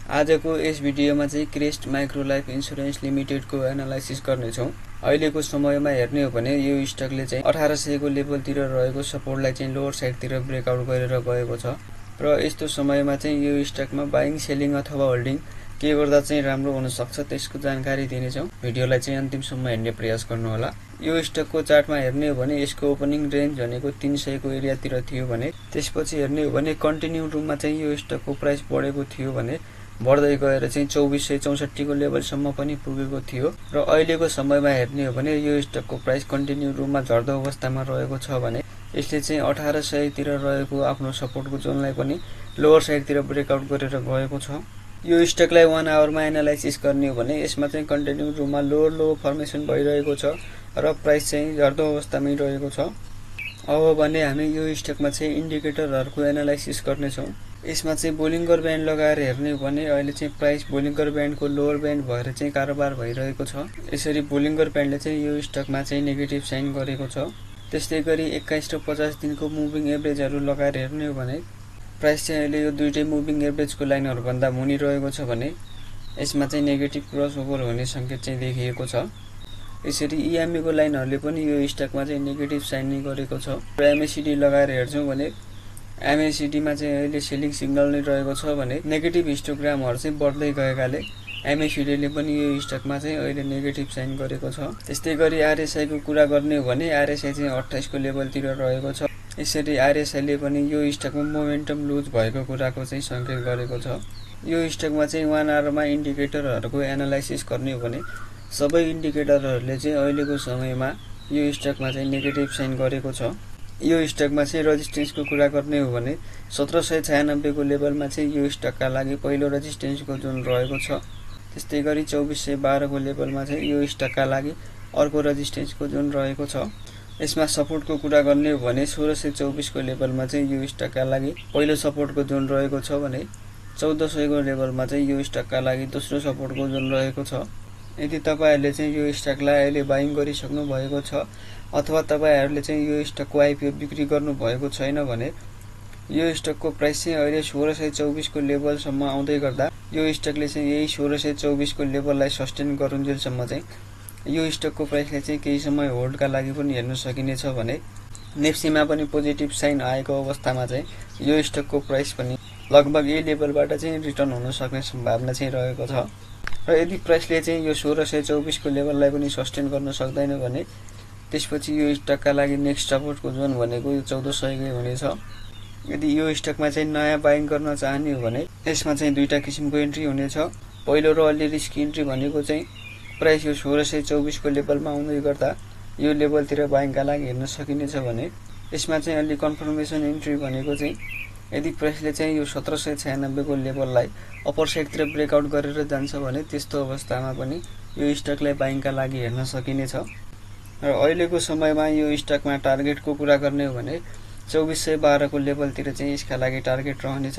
आजको यस भिडियोमा चाहिँ क्रेस्ट माइक्रो लाइफ इन्स्योरेन्स लिमिटेडको एनालाइसिस गर्नेछौँ। अहिलेको समयमा हेर्ने हो भने यो स्टकले चाहिँ 1800 को लेभलतिर रहेको सपोर्टलाई चाहिँ लोअर साइडतिर ब्रेकआउट गरेर गएको छ र यस्तो समयमा चाहिँ यो स्टकमा बाइङ सेलिङ अथवा होल्डिङ के गर्दा चाहिँ राम्रो हुन सक्छ त्यसको जानकारी दिनेछौँ। भिडियोलाई चाहिँ अन्तिमसम्म हेर्ने प्रयास गर्नुहोला। यो स्टकको चार्टमा हेर्ने हो भने यसको ओपनिङ रेन्ज भनेको 300 को एरियातिर थियो भने त्यसपछि हेर्ने हो भने कन्टिन्यू रूपमा चाहिँ यो स्टकको प्राइस बढेको थियो भने बढ्दै गएर चाहिँ 2464 को लेभलसम्म पनि पुगेको थियो र अहिलेको समयमा हेर्ने हो भने यो स्टकको प्राइस कन्टिन्यू रूपमा झर्दो अवस्थामा रहेको छ भने यसले चाहिँ 1800 तिर रहेको आफ्नो सपोर्टको जोनलाई पनि लोअर साइडतिर ब्रेकआउट गरेर गएको छ। यो स्टकलाई 1 आवरमा एनालाइसिस गर्ने हो भने यसमा चाहिँ कन्टिन्यू रूपमा लोअर लो फर्मेसन भइरहेको छ र प्राइस चाहिँ झर्दो अवस्थामै रहेको छ। अब भने हामी यो स्टकमा चाहिँ इन्डिकेटरहरुको एनालाइसिस गर्नेछौँ। यसमा चाहिँ बोलिङ्गर ब्यान्ड लगाएर हेर्ने हो भने अहिले चाहिँ प्राइस बोलिङ्गर ब्यान्डको लोअर ब्यान्ड भएर चाहिँ कारोबार भइरहेको छ। यसरी बोलिङ्गर ब्यान्डले चाहिँ यो स्टकमा चाहिँ नेगेटिभ साइन गरेको छ। त्यस्तै गरी 21 र 50 दिनको मुभिङ एभरेजहरु लगाएर हेर्ने हो भने प्राइस चाहिँ अहिले यो दुईटै मुभिङ एभरेजको लाइनहरु भन्दा मुनि रहेको छ भने यसमा चाहिँ नेगेटिभ क्रसओभर हुने संकेत चाहिँ देखिएको छ। यसरी EMA को लाइनहरुले पनि यो स्टकमा चाहिँ नेगेटिभ साइन नै गरेको छ। र MACD लगाएर हेर्छौं भने MACD मा चाहिँ अहिले सेलिङ सिग्नल नै रहेको छ भने नेगेटिभ हिस्टोग्रामहरु चाहिँ बढ्दै गएकाले MACD ले पनि यो स्टकमा चाहिँ अहिले नेगेटिभ साइन गरेको छ। त्यस्तै गरी RSI को कुरा गर्ने हो भने RSI चाहिँ 28 को लेभलतिर रहेको छ। यसरी RSI ले पनि यो स्टकमा मोमेन्टम लुज भएको कुराको चाहिँ संकेत गरेको छ। यो स्टकमा चाहिँ 1 आवरमा इन्डिकेटरहरुको एनालाइसिस गर्ने हो भने सबै इन्डिकेटरहरुले चाहिँ अहिलेको समयमा यो स्टकमा चाहिँ नेगेटिभ साइन गरेको छ। यो स्टकमा चाहिँ रेजिस्टेन्सको कुरा गर्ने हो भने 1796 को लेभलमा चाहिँ यो स्टकका लागि पहिलो रेजिस्टेन्सको जोन रहेको छ। त्यस्तै गरी 2412 को लेभलमा चाहिँ यो स्टकका लागि अर्को रेजिस्टेन्सको जोन रहेको छ। यसमा सपोर्टको कुरा गर्ने हो भने 1624 को लेभलमा चाहिँ यो स्टकका लागि पहिलो सपोर्टको जोन रहेको छ भने 1400 को लेभलमा चाहिँ यो स्टकका लागि दोस्रो सपोर्टको जोन रहेको छ। यदि तपाईहरुले चाहिँ यो स्टकलाई अहिले बाइङ गरिसक्नु भएको छ अथवा तपाईहरुले चाहिँ यो स्टकको IPO बिक्री गर्नु भएको छैन भने यो स्टकको प्राइस चाहिँ अहिले 1624 को लेभलसम्म आउँदै गर्दा यो स्टकले चाहिँ यही 1624 को लेभललाई सस्टेन गरुन्जेलसम्म चाहिँ यो स्टकको प्राइसले चाहिँ केही समय होल्डका लागि पनि हेर्न सकिनेछ भने नेप्सीमा पनि पोजिटिभ साइन आएको अवस्थामा चाहिँ यो स्टकको प्राइस पनि लगभग यही लेभलबाट चाहिँ रिटर्न हुन सक्ने सम्भावना चाहिँ रहेको छ। र यदि प्राइसले चाहिँ यो 1624 को लेभललाई पनि सस्टेन गर्न सक्दैन भने त्यसपछि यो स्टकका लागि नेक्स्ट सपोर्टको जोन भनेको यो 1400 कै हुनेछ। यदि यो स्टकमा चाहिँ नयाँ बाइङ गर्न चाहने हो भने यसमा चाहिँ दुईटा किसिमको एन्ट्री हुनेछ। पहिलो र अलि रिस्की एन्ट्री भनेको चाहिँ प्राइस यो 1624 को लेभलमा आउँदै गर्दा यो लेभलतिर बाइङका लागि हेर्न सकिनेछ भने यसमा चाहिँ अलि कन्फर्मेसन एन्ट्री भनेको चाहिँ यदि प्राइसले चाहिँ यो 1796 को लेभललाई अप्पर साइडतिर ब्रेकआउट गरेर जान्छ भने त्यस्तो अवस्थामा पनि यो स्टकलाई बाइङका लागि हेर्न सकिनेछ। र अहिलेको समयमा यो स्टकमा टार्गेटको कुरा गर्ने हो भने 2412 को लेभलतिर चाहिँ यसका लागि टार्गेट रहनेछ।